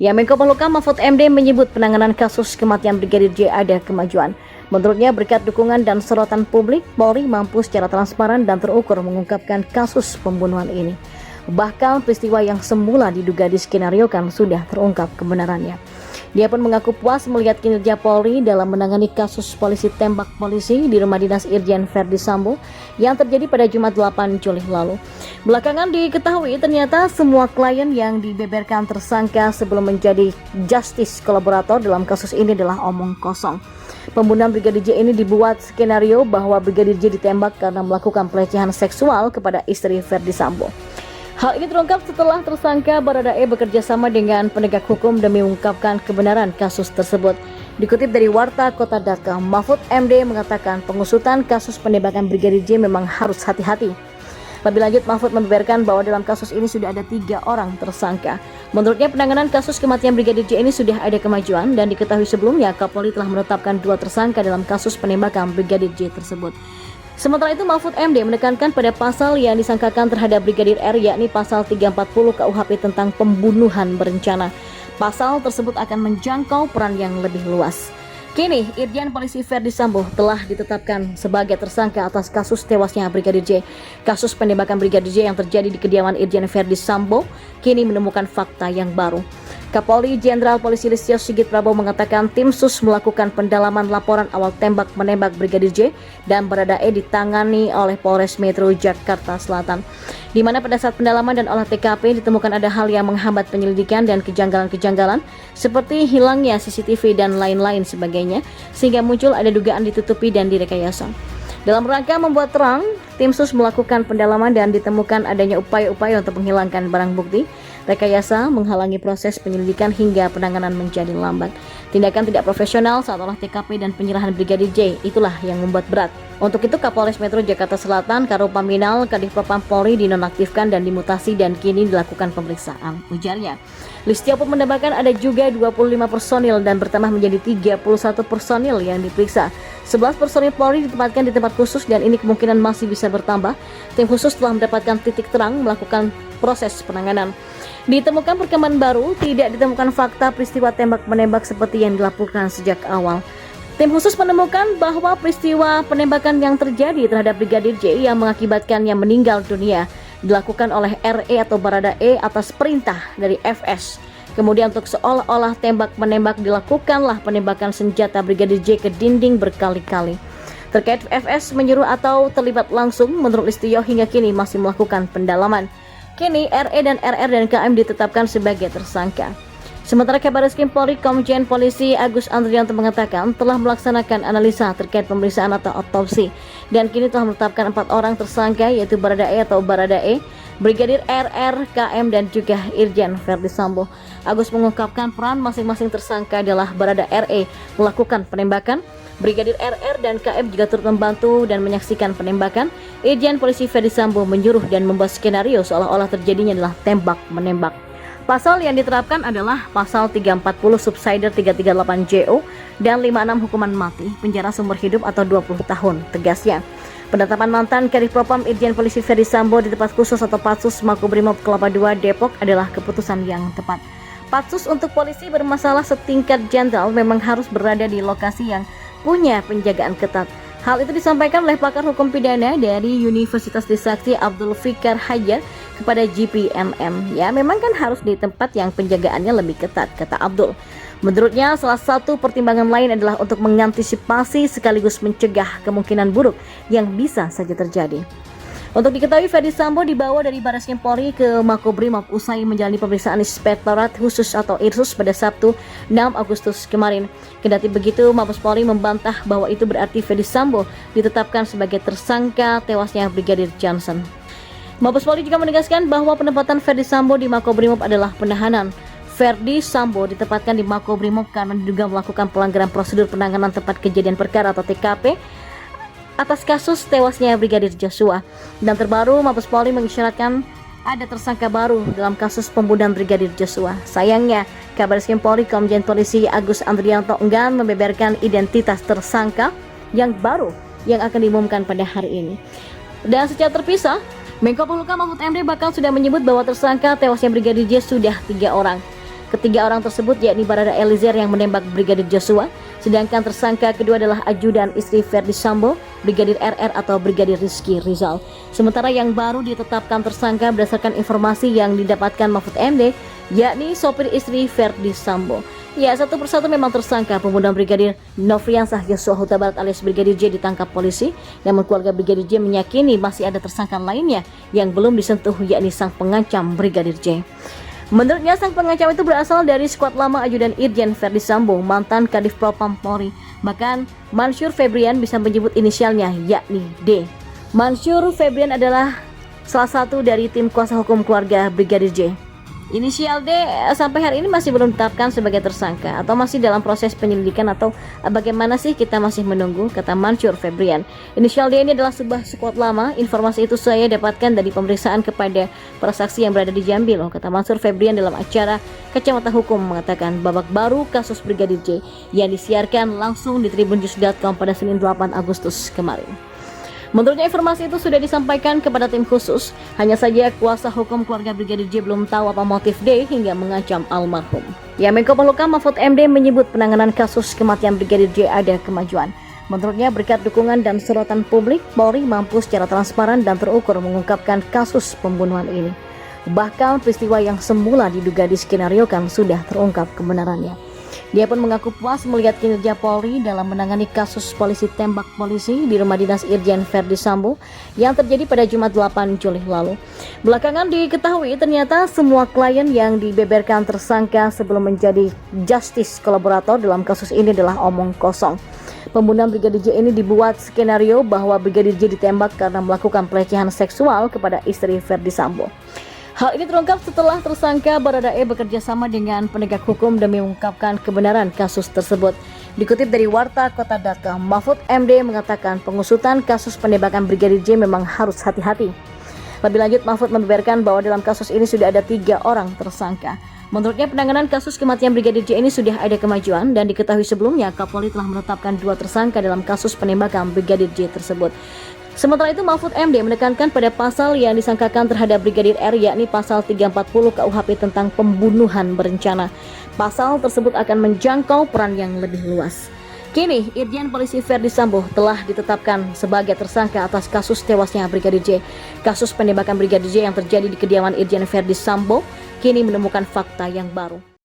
Ya, Menko Polhukam Mahfud MD menyebut penanganan kasus kematian Brigadir J ada kemajuan. Menurutnya berkat dukungan dan sorotan publik, Polri mampu secara transparan dan terukur mengungkapkan kasus pembunuhan ini. Bahkan peristiwa yang semula diduga diskenariokan sudah terungkap kebenarannya. Dia pun mengaku puas melihat kinerja Polri dalam menangani kasus polisi tembak polisi di rumah dinas Irjen Verdi Sambo yang terjadi pada Jumat 8 Juli lalu. Belakangan diketahui ternyata semua klien yang dibeberkan tersangka sebelum menjadi justice kolaborator dalam kasus ini adalah omong kosong. Pembunuhan Brigadir J ini dibuat skenario bahwa Brigadir J ditembak karena melakukan pelecehan seksual kepada istri Verdi Sambo. Hal ini terungkap setelah tersangka Baradae bekerja sama dengan penegak hukum demi mengungkapkan kebenaran kasus tersebut. Dikutip dari warta.kota.com, Mahfud MD mengatakan pengusutan kasus penembakan Brigadir J memang harus hati-hati. Lebih lanjut, Mahfud membeberkan bahwa dalam kasus ini sudah ada 3 orang tersangka. Menurutnya penanganan kasus kematian Brigadir J ini sudah ada kemajuan dan diketahui sebelumnya Kapolri telah menetapkan 2 tersangka dalam kasus penembakan Brigadir J tersebut. Sementara itu, Mahfud MD menekankan pada pasal yang disangkakan terhadap Brigadir R, yakni pasal 340 KUHP tentang pembunuhan berencana. Pasal tersebut akan menjangkau peran yang lebih luas. Kini, Irjen Polisi Verdi Sambo telah ditetapkan sebagai tersangka atas kasus tewasnya Brigadir J. Kasus penembakan Brigadir J yang terjadi di kediaman Irjen Verdi Sambo kini menemukan fakta yang baru. Kapolri Jenderal Polisi Listio Sigit Prabowo mengatakan tim sus melakukan pendalaman laporan awal tembak-menembak Brigadir J dan Baradae ditangani oleh Polres Metro Jakarta Selatan, di mana pada saat pendalaman dan olah TKP ditemukan ada hal yang menghambat penyelidikan dan kejanggalan-kejanggalan seperti hilangnya CCTV dan lain-lain sebagainya, sehingga muncul ada dugaan ditutupi dan direkayasa. Dalam rangka membuat terang, tim sus melakukan pendalaman dan ditemukan adanya upaya-upaya untuk menghilangkan barang bukti, rekayasa, menghalangi proses penyelidikan hingga penanganan menjadi lambat. Tindakan tidak profesional saat olah TKP dan penyerahan Brigadir J itulah yang membuat berat. Untuk itu Kapolres Metro Jakarta Selatan, Karopaminal, Kadif Propam Polri dinonaktifkan dan dimutasi dan kini dilakukan pemeriksaan, ujarnya. Listio pun menambahkan ada juga 25 personil dan bertambah menjadi 31 personil yang diperiksa. 11 personil Polri ditempatkan di tempat khusus dan ini kemungkinan masih bisa bertambah. Tim khusus telah mendapatkan titik terang melakukan proses penanganan. Ditemukan perkembangan baru, tidak ditemukan fakta peristiwa tembak-menembak seperti yang dilaporkan sejak awal. Tim khusus menemukan bahwa peristiwa penembakan yang terjadi terhadap Brigadir J yang mengakibatkannya meninggal dunia dilakukan oleh RE atau Baradae atas perintah dari FS. Kemudian untuk seolah-olah tembak-menembak dilakukanlah penembakan senjata Brigadir J ke dinding berkali-kali. Terkait FS menyuruh atau terlibat langsung, menurut Listio hingga kini masih melakukan pendalaman. Kini RE dan RR dan KM ditetapkan sebagai tersangka. Sementara Kabareskrim Polri Komjen Polisi Agus Andrianto mengatakan telah melaksanakan analisa terkait pemeriksaan atau otopsi dan kini telah menetapkan 4 orang tersangka yaitu Baradae atau Baradae, Brigadir RR, KM dan juga Irjen Verdi Sambo. Agus mengungkapkan peran masing-masing tersangka adalah Barada RE melakukan penembakan, Brigadir RR dan KM juga turut membantu dan menyaksikan penembakan. Irjen Polisi Verdi Sambo menyuruh dan membuat skenario seolah-olah terjadinya adalah tembak-menembak. Pasal yang diterapkan adalah pasal 340 subsider 338 JO dan 56 hukuman mati, penjara seumur hidup atau 20 tahun, tegasnya. Penetapan mantan Kadif Propam Irjen Polisi Verdi Sambo di tempat khusus atau Patsus Makobrimob Kelapa II Depok adalah keputusan yang tepat. Patsus untuk polisi bermasalah setingkat jenderal memang harus berada di lokasi yang punya penjagaan ketat. Hal itu disampaikan oleh pakar hukum pidana dari Universitas Trisakti Abdul Fikar Hajar kepada GPMM. Ya, memang kan harus di tempat yang penjagaannya lebih ketat, kata Abdul. Menurutnya, salah satu pertimbangan lain adalah untuk mengantisipasi sekaligus mencegah kemungkinan buruk yang bisa saja terjadi. Untuk diketahui, Verdi Sambo dibawa dari Bareskrim Polri ke Makobrimob usai menjalani pemeriksaan Inspektorat Khusus atau Irsus pada Sabtu 6 Agustus kemarin. Kendati begitu, Mabes Polri membantah bahwa itu berarti Verdi Sambo ditetapkan sebagai tersangka tewasnya Brigadir Johnson. Mabes Polri juga menegaskan bahwa penempatan Verdi Sambo di Makobrimob adalah penahanan. Verdi Sambo ditempatkan di Makobrimob karena diduga melakukan pelanggaran prosedur penanganan tempat kejadian perkara atau TKP atas kasus tewasnya Brigadir Joshua. Dan terbaru, Mabes Polri mengisyaratkan ada tersangka baru dalam kasus pembunuhan Brigadir Joshua. Sayangnya, Kabareskrim Polri Komjen Polisi Agus Andrianto enggan membeberkan identitas tersangka yang baru yang akan diumumkan pada hari ini. Dan secara terpisah, Menko Polhukam Mahfud MD bahkan sudah menyebut bahwa tersangka tewasnya Brigadir J sudah 3 orang. Ketiga orang tersebut yakni Barada Eliezer yang menembak Brigadir Joshua, sedangkan tersangka kedua adalah ajudan istri Verdi Sambo, Brigadir RR atau Brigadir Rizky Rizal. Sementara yang baru ditetapkan tersangka berdasarkan informasi yang didapatkan Mahfud MD, yakni sopir istri Verdi Sambo. Ya, satu persatu memang tersangka pembunuhan Brigadir Nofriansah Yosua Huta Barat alias Brigadir J ditangkap polisi, namun keluarga Brigadir J meyakini masih ada tersangka lainnya yang belum disentuh, yakni sang pengancam Brigadir J. Menurutnya sang pengancam itu berasal dari skuad lama ajudan Irjen Verdi Sambo, mantan Kadif Propam Polri. Bahkan Mansur Febrian bisa menyebut inisialnya, yakni D. Mansur Febrian adalah salah satu dari tim kuasa hukum keluarga Brigadir J. Inisial D sampai hari ini masih belum ditetapkan sebagai tersangka atau masih dalam proses penyelidikan atau bagaimana sih, kita masih menunggu, kata Mansur Febrian. Inisial D ini adalah sebuah skuad lama. Informasi itu saya dapatkan dari pemeriksaan kepada para saksi yang berada di Jambi loh, kata Mansur Febrian dalam acara Kacamata Hukum, mengatakan babak baru kasus Brigadir J yang disiarkan langsung di tribunnews.com pada Senin 8 Agustus kemarin. Menurutnya informasi itu sudah disampaikan kepada tim khusus, hanya saja kuasa hukum keluarga Brigadir J belum tahu apa motif D hingga mengancam almarhum. Ya, Menko Polhukam Mahfud MD menyebut penanganan kasus kematian Brigadir J ada kemajuan. Menurutnya berkat dukungan dan sorotan publik, Polri mampu secara transparan dan terukur mengungkapkan kasus pembunuhan ini. Bahkan peristiwa yang semula diduga diskenariokan sudah terungkap kebenarannya. Dia pun mengaku puas melihat kinerja Polri dalam menangani kasus polisi tembak polisi di rumah dinas Irjen Verdi Sambo yang terjadi pada Jumat 8 Juli lalu. Belakangan diketahui ternyata semua klien yang dibeberkan tersangka sebelum menjadi justice kolaborator dalam kasus ini adalah omong kosong. Pembunuhan Brigadir J ini dibuat skenario bahwa Brigadir J ditembak karena melakukan pelecehan seksual kepada istri Verdi Sambo. Hal ini terungkap setelah tersangka Barada E bekerja sama dengan penegak hukum demi mengungkapkan kebenaran kasus tersebut. Dikutip dari warta.kota.com, Mahfud MD mengatakan pengusutan kasus penembakan Brigadir J memang harus hati-hati. Lebih lanjut, Mahfud membeberkan bahwa dalam kasus ini sudah ada 3 orang tersangka. Menurutnya penanganan kasus kematian Brigadir J ini sudah ada kemajuan dan diketahui sebelumnya Kapolri telah menetapkan 2 tersangka dalam kasus penembakan Brigadir J tersebut. Sementara itu, Mahfud MD menekankan pada pasal yang disangkakan terhadap Brigadir R, yakni pasal 340 KUHP tentang pembunuhan berencana. Pasal tersebut akan menjangkau peran yang lebih luas. Kini, Irjen Polisi Verdi Sambo telah ditetapkan sebagai tersangka atas kasus tewasnya Brigadir J. Kasus penembakan Brigadir J yang terjadi di kediaman Irjen Verdi Sambo kini menemukan fakta yang baru.